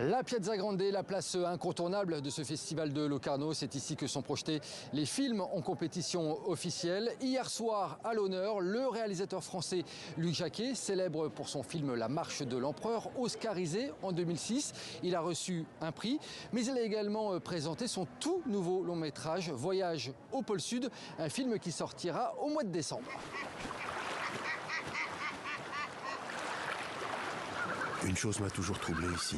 La Piazza Grande, la place incontournable de ce festival de Locarno. C'est ici que sont projetés les films en compétition officielle. Hier soir, à l'honneur, le réalisateur français Luc Jacquet, célèbre pour son film La Marche de l'Empereur, oscarisé en 2006. Il a reçu un prix, mais il a également présenté son tout nouveau long métrage, Voyage au pôle Sud, un film qui sortira au mois de décembre. Une chose m'a toujours troublé ici,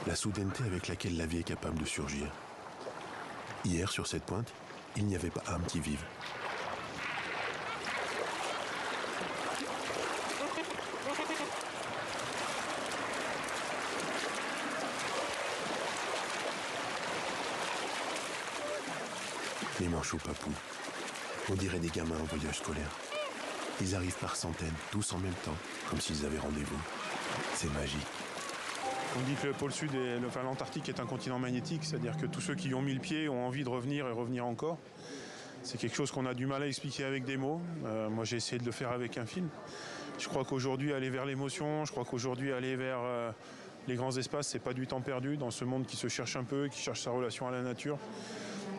la soudaineté avec laquelle la vie est capable de surgir. Hier, sur cette pointe, il n'y avait pas âme qui vive. Les manchots papous, on dirait des gamins en voyage scolaire. Ils arrivent par centaines, tous en même temps, comme s'ils avaient rendez-vous. C'est magique. On dit que le pôle Sud, l'Antarctique est un continent magnétique, c'est-à-dire que tous ceux qui y ont mis le pied ont envie de revenir et revenir encore. C'est quelque chose qu'on a du mal à expliquer avec des mots. Moi, j'ai essayé de le faire avec un film. Je crois qu'aujourd'hui, aller vers l'émotion, je crois qu'aujourd'hui, aller vers les grands espaces, c'est pas du temps perdu dans ce monde qui se cherche un peu, qui cherche sa relation à la nature.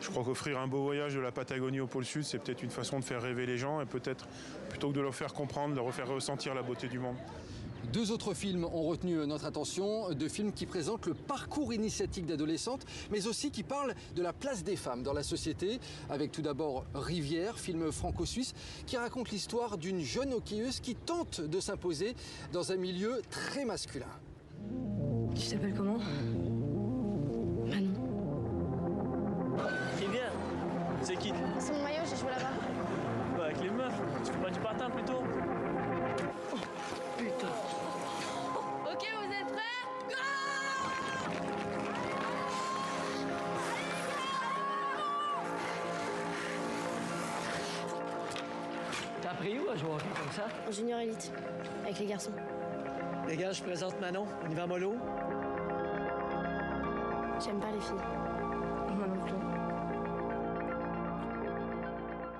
Je crois qu'offrir un beau voyage de la Patagonie au pôle Sud, c'est peut-être une façon de faire rêver les gens et peut-être, plutôt que de leur faire comprendre, de leur faire ressentir la beauté du monde. Deux autres films ont retenu notre attention, deux films qui présentent le parcours initiatique d'adolescentes, mais aussi qui parlent de la place des femmes dans la société, avec tout d'abord Rivière, film franco-suisse, qui raconte l'histoire d'une jeune hockeyeuse qui tente de s'imposer dans un milieu très masculin. Tu t'appelles comment? Manon. Rivière, c'est qui? C'est mon maillot, j'ai joué là-bas. Bah avec les meufs, tu fais pas du patin plutôt? Oh, putain. Ok, vous êtes prêts? Go! T'as appris où à jouer au hockey comme ça? En junior élite, avec les garçons. Les gars, je présente Manon. On y va mollo? J'aime pas les filles. Moi non plus.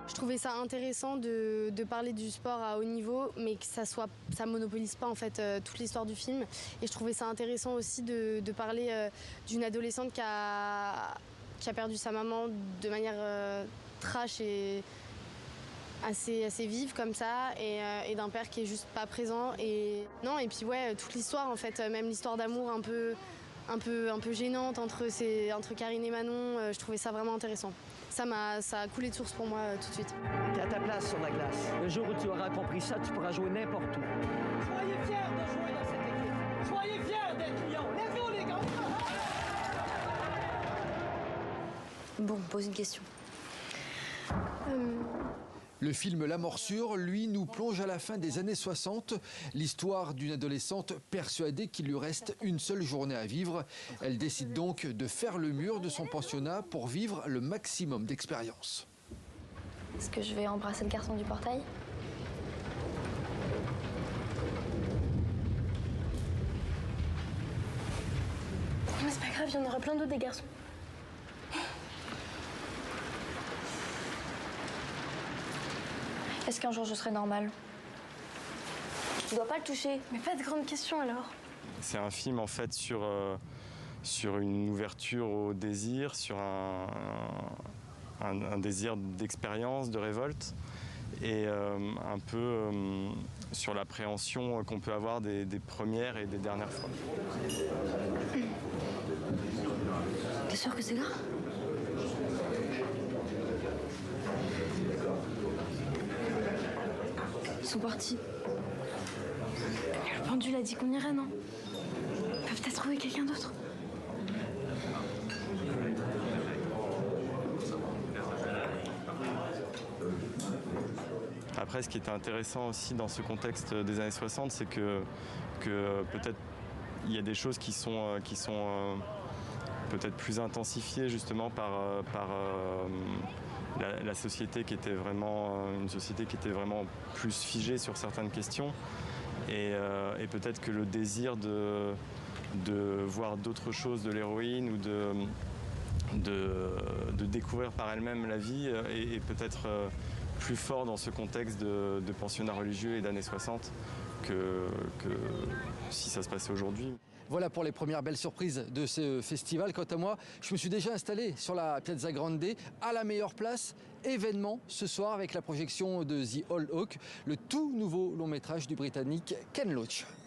Je trouvais ça intéressant de parler du sport à haut niveau, mais que ça monopolise pas en fait toute l'histoire du film. Et je trouvais ça intéressant aussi de parler d'une adolescente qui a perdu sa maman de manière trash et assez vive comme ça, et d'un père qui est juste pas présent. Et puis ouais, toute l'histoire en fait, même l'histoire d'amour un peu gênante entre Karine et Manon, je trouvais ça vraiment intéressant. Ça a coulé de source pour moi tout de suite. T'es à ta place sur la glace. Le jour où tu auras compris ça, tu pourras jouer n'importe où. Soyez fiers de jouer dans cette équipe. Soyez fiers d'être lions. Let's go, les gars! Bon, pose une question. Le film La Morsure, lui, nous plonge à la fin des années 60, l'histoire d'une adolescente persuadée qu'il lui reste une seule journée à vivre. Elle décide donc de faire le mur de son pensionnat pour vivre le maximum d'expérience. Est-ce que je vais embrasser le garçon du portail? Mais c'est pas grave, il y en aura plein d'autres des garçons. Est-ce qu'un jour je serai normale? Tu dois pas le toucher. Mais pas de grandes questions alors. C'est un film en fait sur une ouverture au désir, sur un désir d'expérience, de révolte, et un peu sur l'appréhension qu'on peut avoir des premières et des dernières fois. T'es sûr que c'est là? Ils sont partis. Le pendule a dit qu'on irait, non? Ils peuvent peut-être trouver quelqu'un d'autre. Après, ce qui était intéressant aussi dans ce contexte des années 60, c'est que peut-être il y a des choses qui sont peut-être plus intensifiées justement par la société qui était vraiment une société qui était vraiment plus figée sur certaines questions, et peut-être que le désir de voir d'autres choses de l'héroïne ou de découvrir par elle-même la vie est peut-être plus fort dans ce contexte de pensionnat religieux et d'années 60 que si ça se passait aujourd'hui. Voilà pour les premières belles surprises de ce festival. Quant à moi, je me suis déjà installé sur la Piazza Grande, à la meilleure place. Événement ce soir avec la projection de The Old Oak, le tout nouveau long métrage du Britannique Ken Loach.